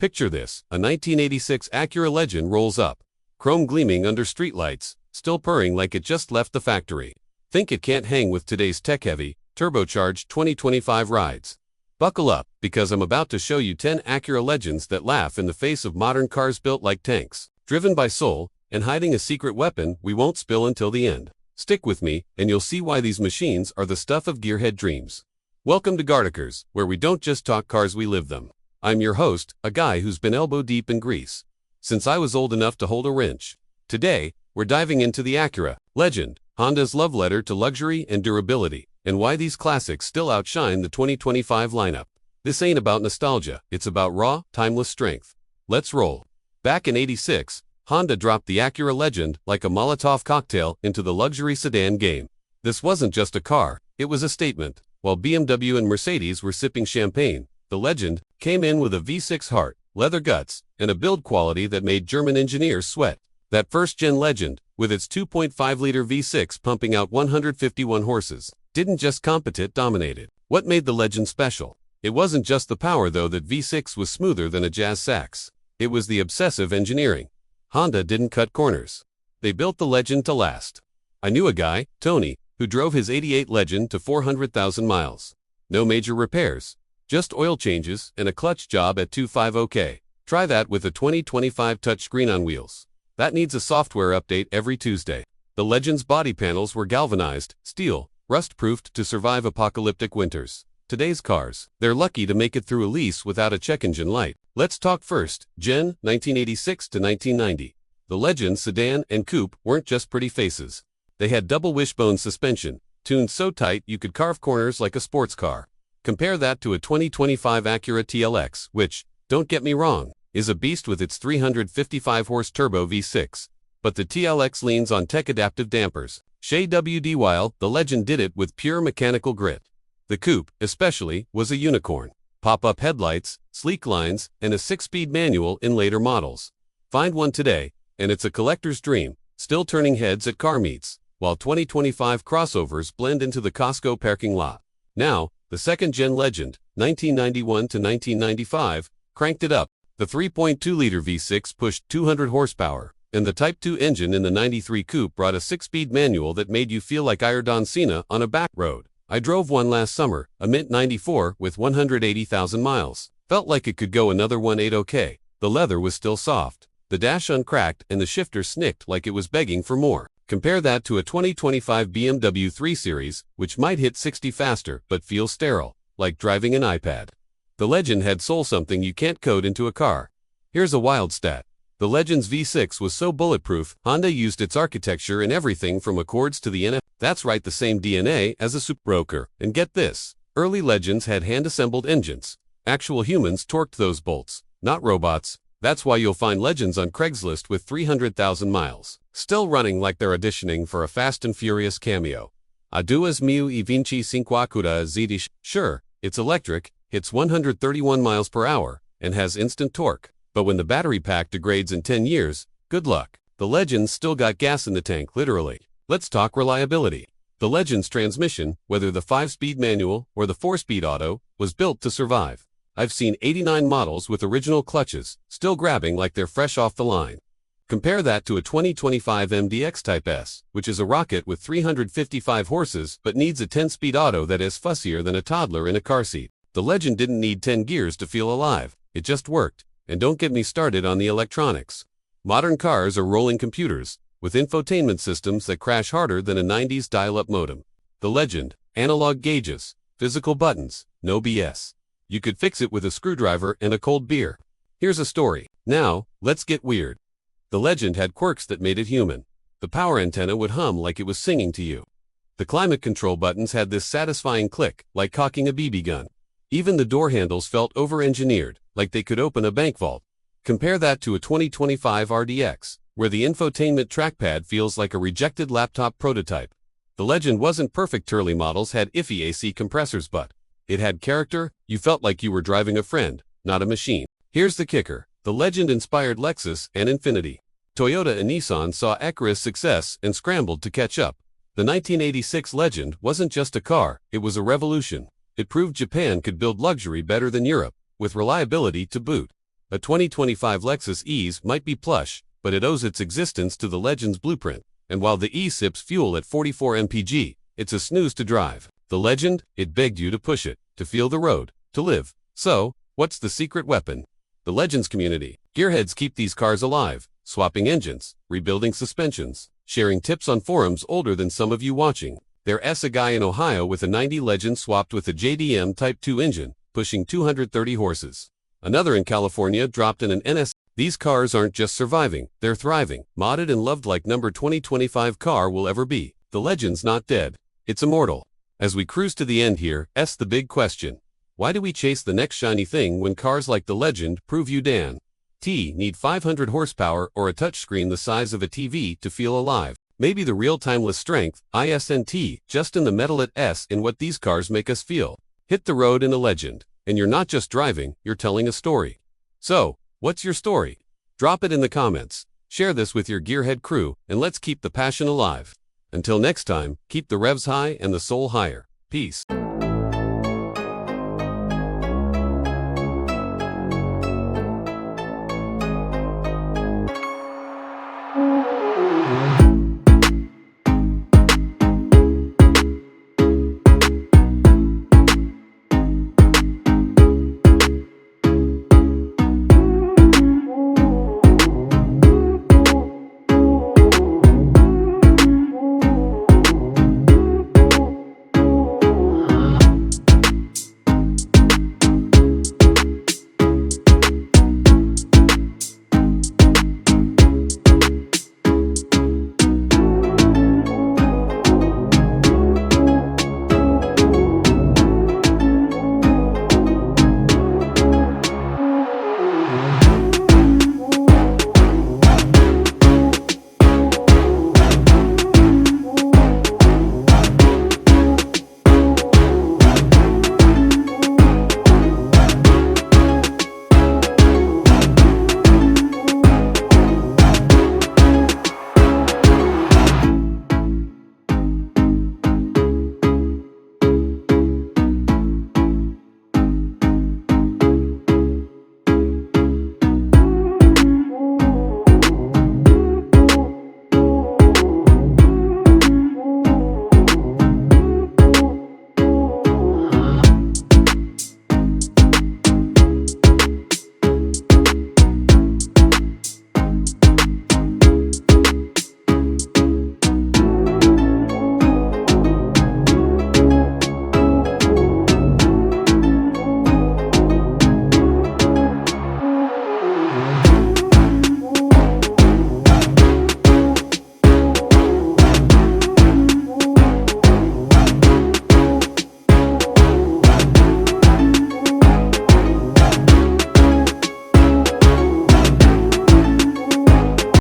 Picture this, a 1986 Acura Legend rolls up, chrome gleaming under streetlights, still purring like it just left the factory. Think it can't hang with today's tech-heavy, turbocharged 2025 rides. Buckle up, because I'm about to show you 10 Acura Legends that laugh in the face of modern cars built like tanks, driven by soul, and hiding a secret weapon we won't spill until the end. Stick with me, and you'll see why these machines are the stuff of gearhead dreams. Welcome to Gartakers, where we don't just talk cars, we live them. I'm your host, a guy who's been elbow deep in grease since I was old enough to hold a wrench. Today, we're diving into the Acura Legend, Honda's love letter to luxury and durability, and why these classics still outshine the 2025 lineup. This ain't about nostalgia, it's about raw, timeless strength. Let's roll. Back in '86, Honda dropped the Acura Legend like a Molotov cocktail into the luxury sedan game. This wasn't just a car, it was a statement. While BMW and Mercedes were sipping champagne, the Legend came in with a V6 heart, leather guts, and a build quality that made German engineers sweat. That first-gen Legend, with its 2.5-liter V6 pumping out 151 horses, didn't just compete, it dominated. What made the Legend special? It wasn't just the power, though. That V6 was smoother than a jazz sax. It was the obsessive engineering. Honda didn't cut corners. They built the Legend to last. I knew a guy, Tony, who drove his '88 Legend to 400,000 miles. No major repairs, just oil changes and a clutch job at 250k. Try that with a 2025 touchscreen on wheels. That needs a software update every Tuesday. The Legend's body panels were galvanized, steel, rust-proofed to survive apocalyptic winters. Today's cars, they're lucky to make it through a lease without a check engine light. Let's talk first, Gen 1986 to 1990. The Legend sedan and coupe weren't just pretty faces. They had double wishbone suspension, tuned so tight you could carve corners like a sports car. Compare that to a 2025 Acura TLX, which, don't get me wrong, is a beast with its 355-horse turbo V6. But the TLX leans on tech-adaptive dampers. While the Legend did it with pure mechanical grit. The coupe, especially, was a unicorn. Pop-up headlights, sleek lines, and a 6-speed manual in later models. Find one today, and it's a collector's dream, still turning heads at car meets, while 2025 crossovers blend into the Costco parking lot. Now, the second-gen Legend, 1991 to 1995, cranked it up. The 3.2-liter V6 pushed 200 horsepower, and the Type 2 engine in the '93 coupe brought a 6-speed manual that made you feel like Ayrton Senna on a back road. I drove one last summer, a mint '94 with 180,000 miles. Felt like it could go another 180k. The leather was still soft, the dash uncracked, and the shifter snicked like it was begging for more. Compare that to a 2025 BMW 3 Series, which might hit 60 faster but feels sterile, like driving an iPad. The Legend had soul, something you can't code into a car. Here's a wild stat. The Legend's V6 was so bulletproof, Honda used its architecture in everything from Accords to the NF. That's right, the same DNA as a super broker. And get this, early Legends had hand-assembled engines. Actual humans torqued those bolts, not robots. That's why you'll find Legends on Craigslist with 300,000 miles, still running like they're auditioning for a Fast and Furious cameo. A duas mil e 25 Acura Legend. Sure, it's electric, hits 131 miles per hour, and has instant torque. But when the battery pack degrades in 10 years, good luck. The Legend's still got gas in the tank, literally. Let's talk reliability. The Legend's transmission, whether the 5-speed manual or the 4-speed auto, was built to survive. I've seen 89 models with original clutches, still grabbing like they're fresh off the line. Compare that to a 2025 MDX Type S, which is a rocket with 355 horses but needs a 10-speed auto that is fussier than a toddler in a car seat. The Legend didn't need 10 gears to feel alive, it just worked. And don't get me started on the electronics. Modern cars are rolling computers, with infotainment systems that crash harder than a '90s dial-up modem. The Legend, analog gauges, physical buttons, no BS. You could fix it with a screwdriver and a cold beer. Here's a story. Now, let's get weird. The Legend had quirks that made it human. The power antenna would hum like it was singing to you. The climate control buttons had this satisfying click, like cocking a BB gun. Even the door handles felt over-engineered, like they could open a bank vault. Compare that to a 2025 RDX, where the infotainment trackpad feels like a rejected laptop prototype. The Legend wasn't perfect. Early models had iffy AC compressors, but it had character. You felt like you were driving a friend, not a machine. Here's the kicker. The Legend inspired Lexus and Infiniti. Toyota and Nissan saw Acura's success and scrambled to catch up. The 1986 Legend wasn't just a car, it was a revolution. It proved Japan could build luxury better than Europe, with reliability to boot. A 2025 Lexus ES might be plush, but it owes its existence to the Legend's blueprint. And while the E sips fuel at 44 mpg, it's a snooze to drive. The Legend, it begged you to push it, to feel the road, to live. So, what's the secret weapon? The Legends community. Gearheads keep these cars alive, swapping engines, rebuilding suspensions, sharing tips on forums older than some of you watching. There's a guy in Ohio with a 90 Legend swapped with a JDM Type 2 engine, pushing 230 horses. Another in California dropped in an NS. These cars aren't just surviving, they're thriving, modded and loved like number 2025 car will ever be. The Legend's not dead, it's immortal. As we cruise to the end here, the big question. Why do we chase the next shiny thing when cars like the Legend prove you need 500 horsepower or a touchscreen the size of a TV to feel alive? Maybe the real timeless strength, just in the metal in what these cars make us feel. Hit the road in a Legend, and you're not just driving, you're telling a story. So, what's your story? Drop it in the comments. Share this with your gearhead crew, and let's keep the passion alive. Until next time, keep the revs high and the soul higher. Peace.